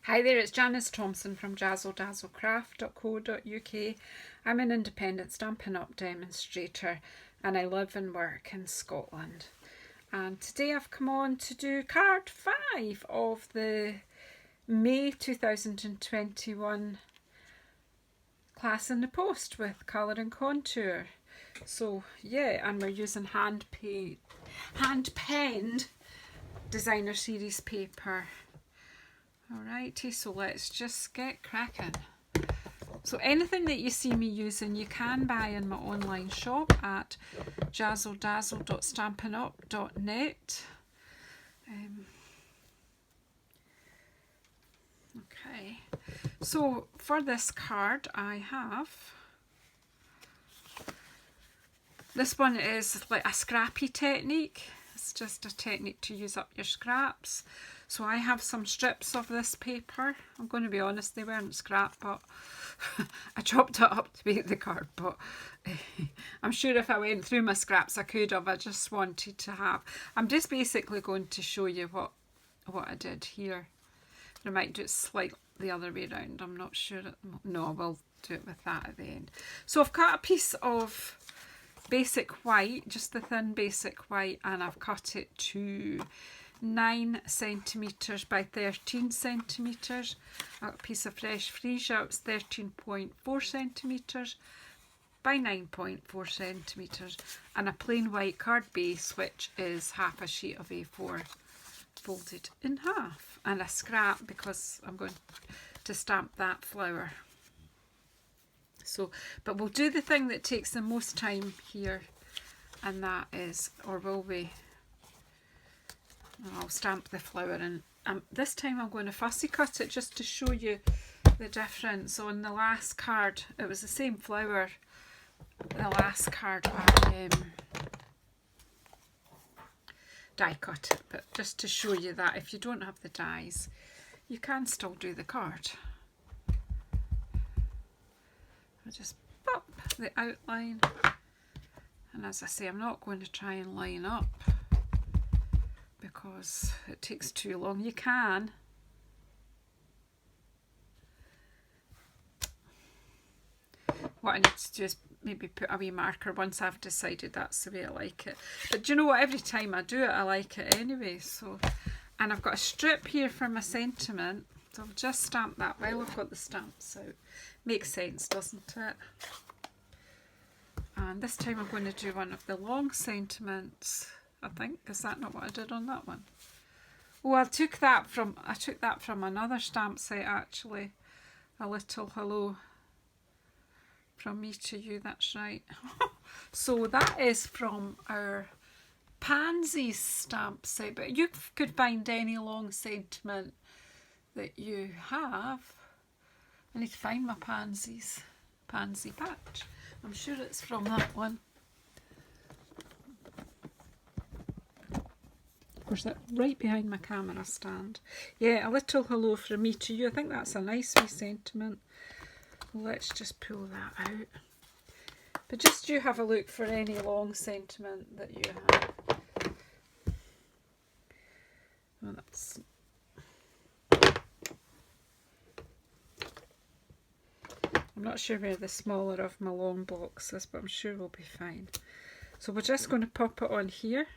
Hi there, it's Janice Thompson from JazzleDazzleCraft.co.uk. I'm an independent Stampin' Up! Demonstrator and I live and work in Scotland. And today I've come on to do card 5 of the May 2021 class in the post with colour and contour. So yeah, and we're using hand-penned designer series paper. Alrighty, so let's just get cracking. So anything that you see me using you can buy in my online shop at JazzleDazzle.stampinup.net. Okay, so for this card I have, this one is like a scrappy technique. It's just a technique to use up your scraps. So I have some strips of this paper. I'm going to be honest, they weren't scrap, but I chopped it up to make the card. But I'm sure if I went through my scraps I could have. I just wanted to have. I'm just basically going to show you what I did here. I might do it slightly the other way around. I'm not sure. No, I will do it with that at the end. So I've cut a piece of basic white, just the thin basic white, and I've cut it to 9 centimetres by 13 centimetres. I've got a piece of fresh freesia, it's 13.4 centimetres by 9.4 centimetres, and a plain white card base, which is half a sheet of A4 folded in half, and a scrap because I'm going to stamp that flower. So, but we'll do the thing that takes the most time here, and that is, or will be, I'll stamp the flower, and this time I'm going to fussy cut it just to show you the difference. On the last card, it was the same flower. The last card I die cut it, but just to show you that if you don't have the dies, you can still do the card. I'll just pop the outline, and as I say, I'm not going to try and line up because it takes too long. You can. What I need to do is maybe put a wee marker once I've decided that's the way I like it. But do you know what? Every time I do it, I like it anyway. So, and I've got a strip here for my sentiment. So I'll just stamp that while I've got the stamps out. Makes sense, doesn't it? And this time I'm going to do one of the long sentiments, I think. Is that not what I did on that one? Oh, I took that from another stamp set actually. A little hello from me to you, that's right. So that is from our Pansies stamp set, but you could find any long sentiment that you have. I need to find my pansy patch. I'm sure it's from that one. Of course, that's right behind my camera stand. Yeah, a little hello from me to you. I think that's a nice wee sentiment. Let's just pull that out. But just you have a look for any long sentiment that you have. Oh, that's... I'm not sure where the smaller of my long blocks is, but I'm sure we'll be fine. So we're just going to pop it on here.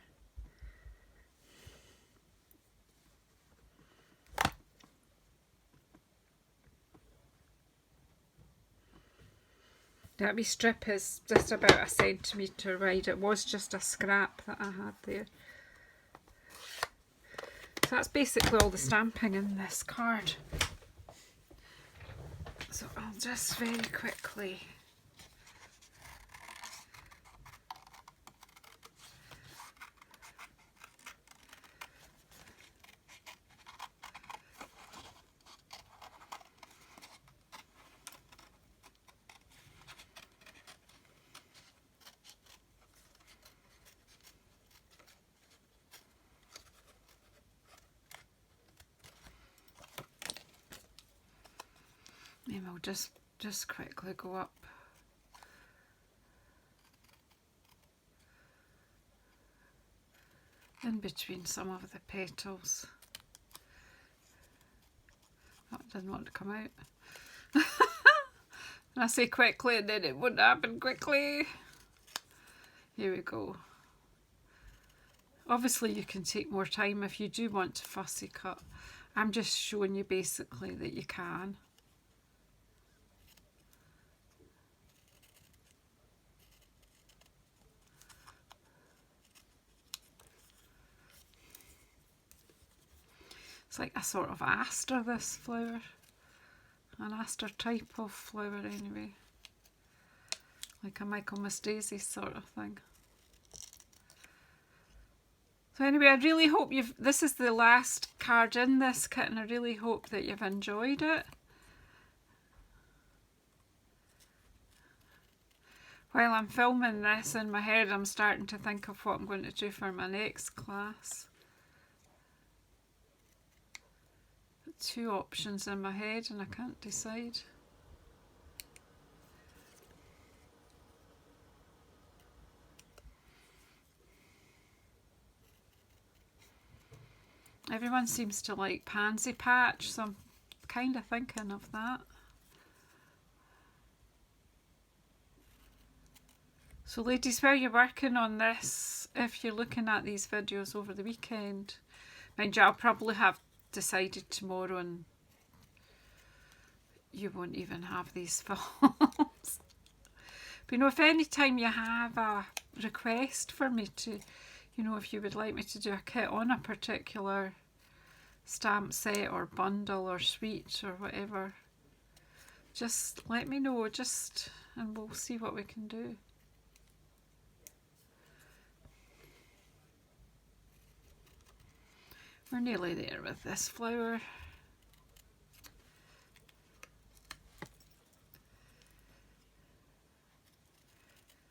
That wee strip is just about 1 centimetre wide. It was just a scrap that I had there. So that's basically all the stamping in this card. So I'll just very quickly maybe I'll just quickly go up. In between some of the petals. didn't want to come out. And I say quickly and then it wouldn't happen quickly. Here we go. Obviously you can take more time if you do want to fussy cut. I'm just showing you basically that you can. It's like a sort of aster, this flower. An aster type of flower anyway. Like a Michaelmas daisy sort of thing. So anyway, I really hope this is the last card in this kit, and I really hope that you've enjoyed it. While I'm filming this in my head, I'm starting to think of what I'm going to do for my next class. Two options in my head and I can't decide. Everyone seems to like pansy patch, so I'm kind of thinking of that. So ladies, while you're working on this, if you're looking at these videos over the weekend, mind you, I'll probably have decided tomorrow and you won't even have these films. But you know, if any time you have a request for me to, you know, if you would like me to do a kit on a particular stamp set or bundle or suite or whatever, just let me know, and we'll see what we can do. We're nearly there with this flower.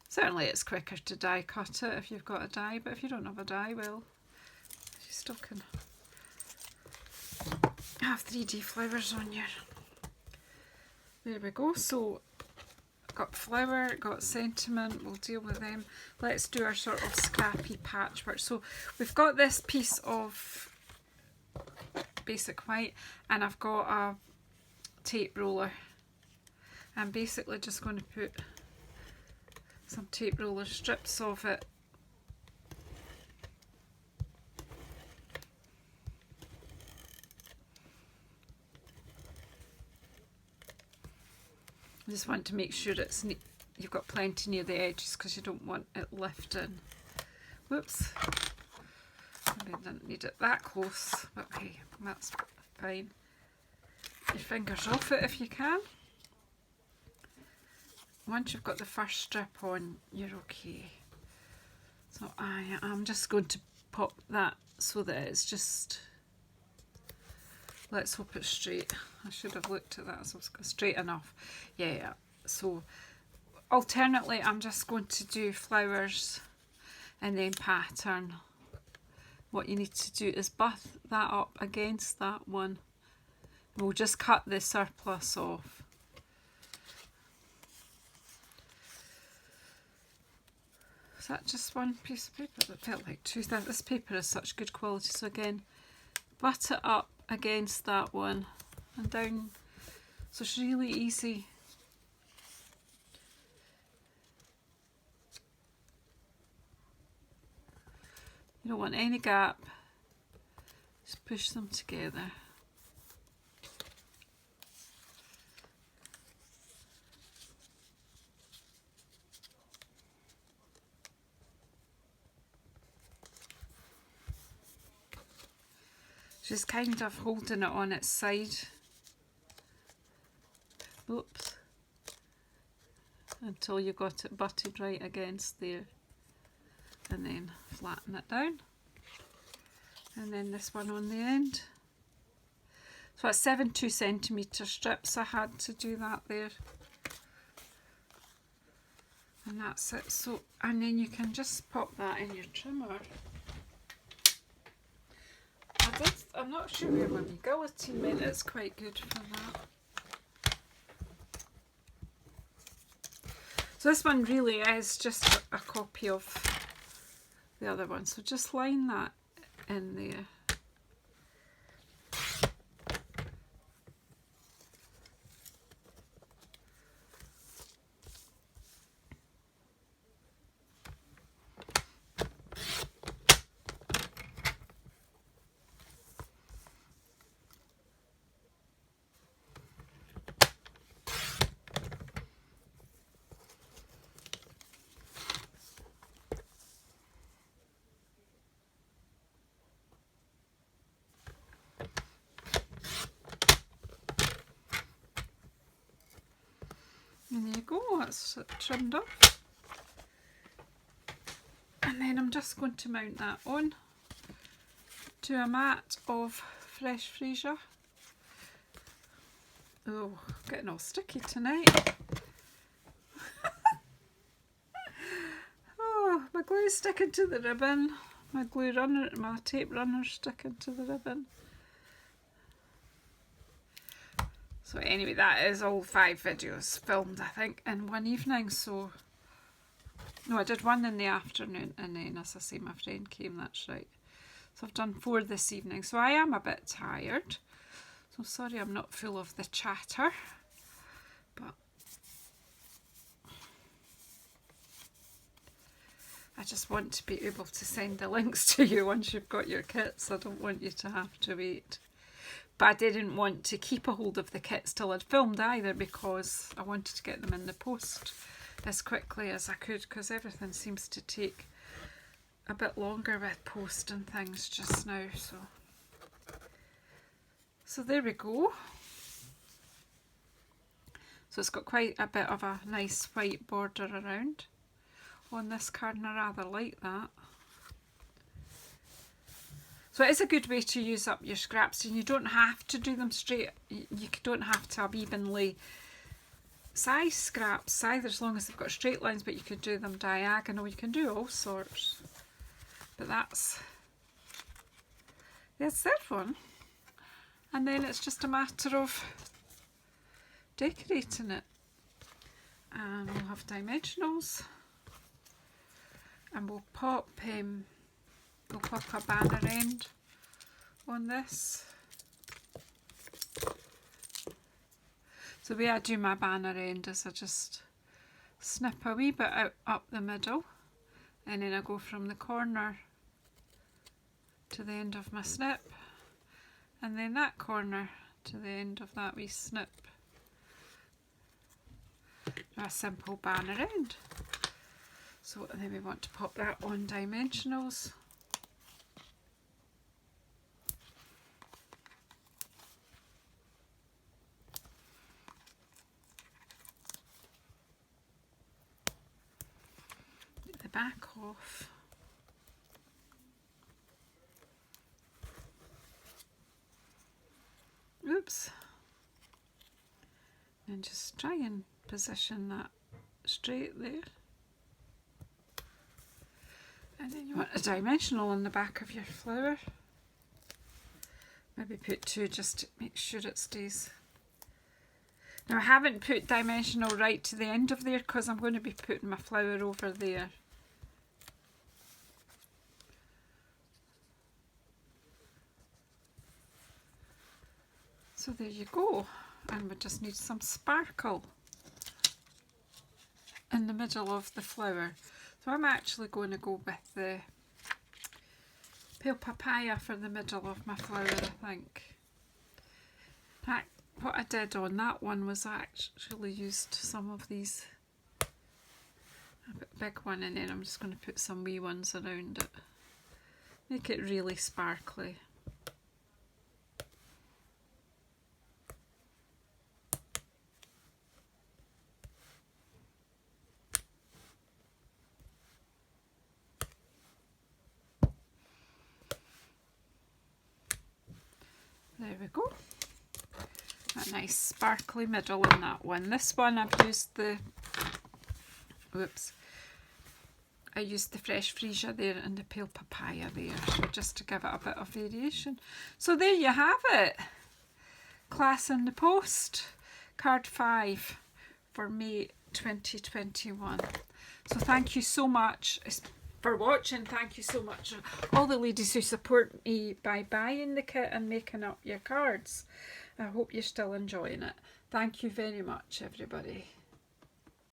Certainly it's quicker to die cut it if you've got a die, but if you don't have a die, well, you still can have 3D flowers on your... There we go. So got flower, got sentiment, we'll deal with them. Let's do our sort of scrappy patchwork. So we've got this piece of basic white and I've got a tape roller. I'm basically just going to put some tape roller strips of it I just want to make sure you've got plenty near the edges because you don't want it lifting. Whoops, maybe I didn't need it that close, but hey, that's fine. Your fingers off it if you can. Once you've got the first strip on, you're okay. So I'm just going to pop that so that it's just, let's hope it's straight. I should have looked at that, so it's straight enough. Yeah, so alternately I'm just going to do flowers and then pattern. What you need to do is butt that up against that one. We'll just cut the surplus off. Is that just one piece of paper? That felt like two. This paper is such good quality. So again, butt it up against that one and down. So it's really easy. You don't want any gap. Just push them together. Just kind of holding it on its side. Oops. Until you got it butted right against there. And then flatten it down. And then this one on the end. So it's 7 2cm strips. I had to do that there. And that's it. So, and then you can just pop that in your trimmer. I'm not sure where my guillotine went. It's quite good for that. So this one really is just a copy of the other one. So just line that in there. And there you go, that's trimmed off. And then I'm just going to mount that on to a mat of fresh freesia. Oh, getting all sticky tonight. Oh, my glue's sticking to the ribbon. My glue runner, my tape runner's sticking to the ribbon. So anyway, that is all 5 videos filmed, I think, in one evening. So, no, I did one in the afternoon, and then, as I say, my friend came, that's right. So I've done 4 this evening. So I am a bit tired. So sorry I'm not full of the chatter, but I just want to be able to send the links to you once you've got your kits. I don't want you to have to wait. But I didn't want to keep a hold of the kits till I'd filmed either, because I wanted to get them in the post as quickly as I could, because everything seems to take a bit longer with post and things just now. So there we go. So it's got quite a bit of a nice white border around on this card, and I rather like that. So it is a good way to use up your scraps, and you don't have to do them straight. You don't have to have evenly sized scraps either, as long as they've got straight lines, but you could do them diagonal. You can do all sorts. But that's that one. And then it's just a matter of decorating it. And we'll have dimensionals. And we'll pop a banner end on this. So the way I do my banner end is I just snip a wee bit out up the middle, and then I go from the corner to the end of my snip, and then that corner to the end of that wee snip. A simple banner end. So then we want to pop that on dimensionals. Get the back off. Oops. And just try and position that straight there. And then you want a dimensional on the back of your flower. Maybe put 2 just to make sure it stays. Now I haven't put dimensional right to the end of there, because I'm going to be putting my flower over there. So there you go. And we just need some sparkle in the middle of the flower. So I'm actually going to go with the pale papaya for the middle of my flower, I think. What I did on that one was I actually used some of these, a big one, and then I'm just going to put some wee ones around it. Make it really sparkly. There we go. A nice sparkly middle in that one. This one I've used the, I used the fresh freesia there and the pale papaya there, so just to give it a bit of variation. So there you have it. Class in the Post, card 5 for May 2021. So thank you so much for watching. Thank you so much all the ladies who support me by buying the kit and making up your cards. I hope you're still enjoying it. Thank you very much, everybody.